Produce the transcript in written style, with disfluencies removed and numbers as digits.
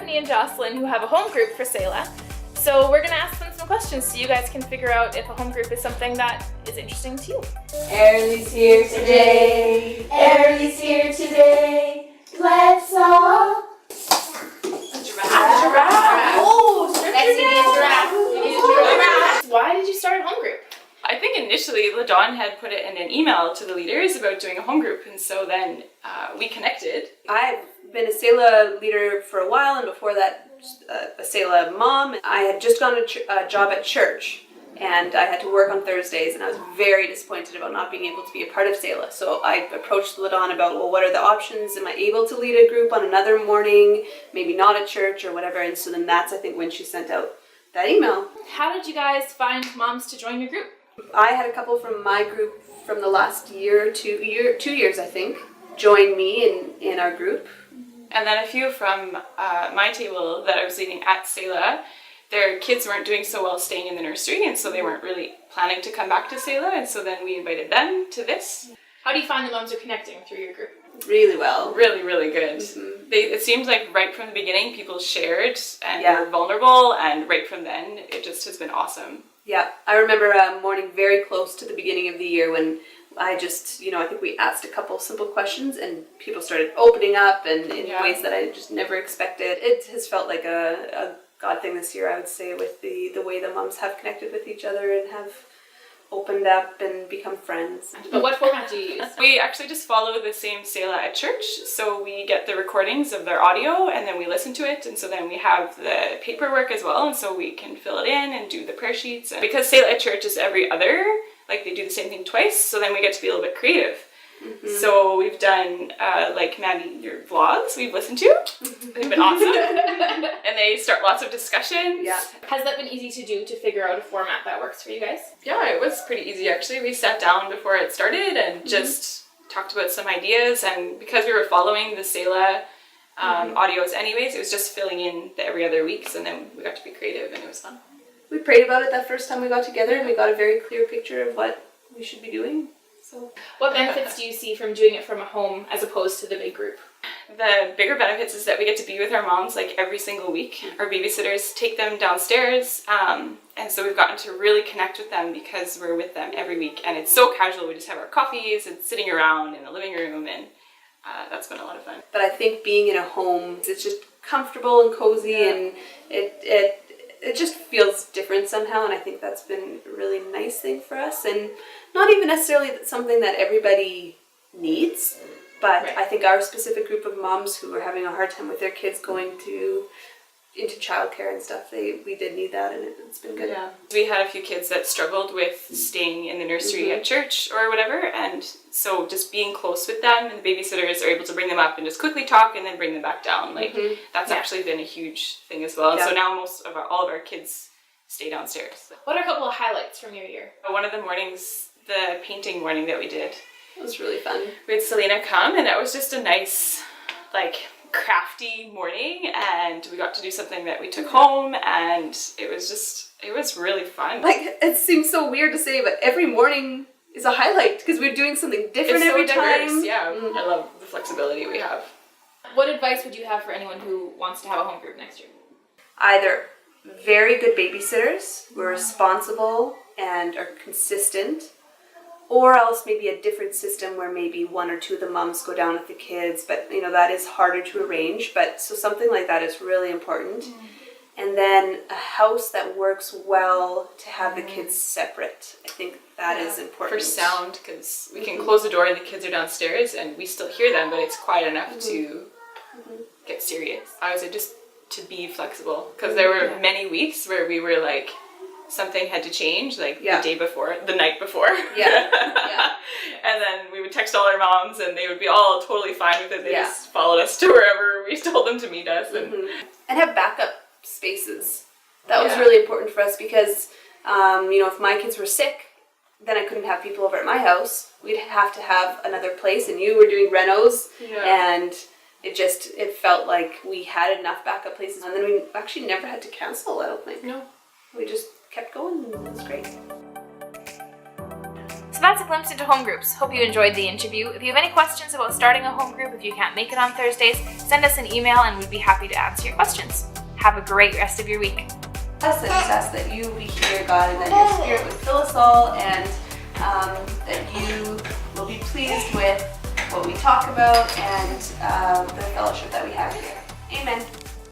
Bethany and Jocelyn, who have a home group for Selah. So we're gonna ask them some questions so you guys can figure out if a home group is something that is interesting to you. Airly's here today. Airly's here today. Let's all. A giraffe. Oh, Next we need a giraffe. We need a giraffe. Why did you start a home group? I think initially LaDawn had put it in an email to the leaders about doing a home group, and so then we connected. I've been a Selah leader for a while, and before that a Selah mom. I had just gotten a job at church, and I had to work on Thursdays, and I was very disappointed about not being able to be a part of Selah. So I approached LaDawn about, well, what are the options? Am I able to lead a group on another morning, maybe not at church or whatever? And so then that's, I think, when she sent out that email. How did you guys find moms to join your group? I had a couple from my group from the last year, 2 years I think, join me in our group. And then a few from my table that I was leading at Selah, their kids weren't doing so well staying in the nursery, and so they weren't really planning to come back to Selah, and so then we invited them to this. How do you find the moms are connecting through your group? Really well. Really, really good. Mm-hmm. It seems like right from the beginning people shared and were vulnerable, and right from then it just has been awesome. Yeah, I remember a morning very close to the beginning of the year when I just, I think we asked a couple simple questions and people started opening up and in ways that I just never expected. It has felt like a God thing this year, I would say, with the way the moms have connected with each other and have opened up and become friends. But what format do you use? We actually just follow the same Selah at church, so we get the recordings of their audio and then we listen to it, and so then we have the paperwork as well, and so we can fill it in and do the prayer sheets. Because Selah at church is every other, like they do the same thing twice, so then we get to be a little bit creative. Mm-hmm. So we've done, like Maddie, your vlogs we've listened to. They've been awesome. And they start lots of discussions. Yeah. Has that been easy to do to figure out a format that works for you guys? Yeah, it was pretty easy actually. We sat down before it started and just talked about some ideas, and because we were following the Selah audios anyways, it was just filling in the every other weeks, and then we got to be creative and it was fun. We prayed about it that first time we got together and we got a very clear picture of what we should be doing. So, what benefits do you see from doing it from a home as opposed to the big group? The bigger benefits is that we get to be with our moms like every single week. Our babysitters take them downstairs, and so we've gotten to really connect with them because we're with them every week, and it's so casual. We just have our coffees and sitting around in the living room, and that's been a lot of fun. But I think being in a home, it's just comfortable and cozy, and it just feels different somehow, and I think that's been a really nice thing for us, and not even necessarily something that everybody needs, but I think our specific group of moms who are having a hard time with their kids going into childcare and stuff, we did need that, and it's been good. Yeah. We had a few kids that struggled with staying in the nursery at church or whatever, and so just being close with them, and the babysitters are able to bring them up and just quickly talk and then bring them back down. Like that's actually been a huge thing as well. And so now all of our kids stay downstairs. What are a couple of highlights from your year? One of the mornings, the painting morning that we did, It was really fun. we had Selena come, and that was just a nice, like, crafty morning, and we got to do something that we took home, and it was really fun. Like, it seems so weird to say, but every morning is a highlight because we're doing something different every time. Yeah, I love the flexibility we have. What advice would you have for anyone who wants to have a home group next year? Either very good babysitters who are responsible and are consistent, or else maybe a different system where maybe one or two of the moms go down with the kids, but that is harder to arrange. But so something like that is really important. And then a house that works well to have the kids separate. I think that is important. For sound, because we can close the door and the kids are downstairs and we still hear them, but it's quiet enough to get serious. I would say just to be flexible, because there were many weeks where we were like, something had to change, like the night before. And then we would text all our moms and they would be all totally fine with it. They just followed us to wherever we told them to meet us. And have backup spaces. That was really important for us because, if my kids were sick, then I couldn't have people over at my house. We'd have to have another place, and you were doing renos, and it felt like we had enough backup places, and then we actually never had to cancel, I don't think. No. We just kept going, and it was great. So that's a glimpse into home groups. Hope you enjoyed the interview. If you have any questions about starting a home group, if you can't make it on Thursdays, send us an email and we'd be happy to answer your questions. Have a great rest of your week. Us, and just ask that you will be here, God, and that your Spirit would fill us all, and that you will be pleased with what we talk about and the fellowship that we have here. Amen.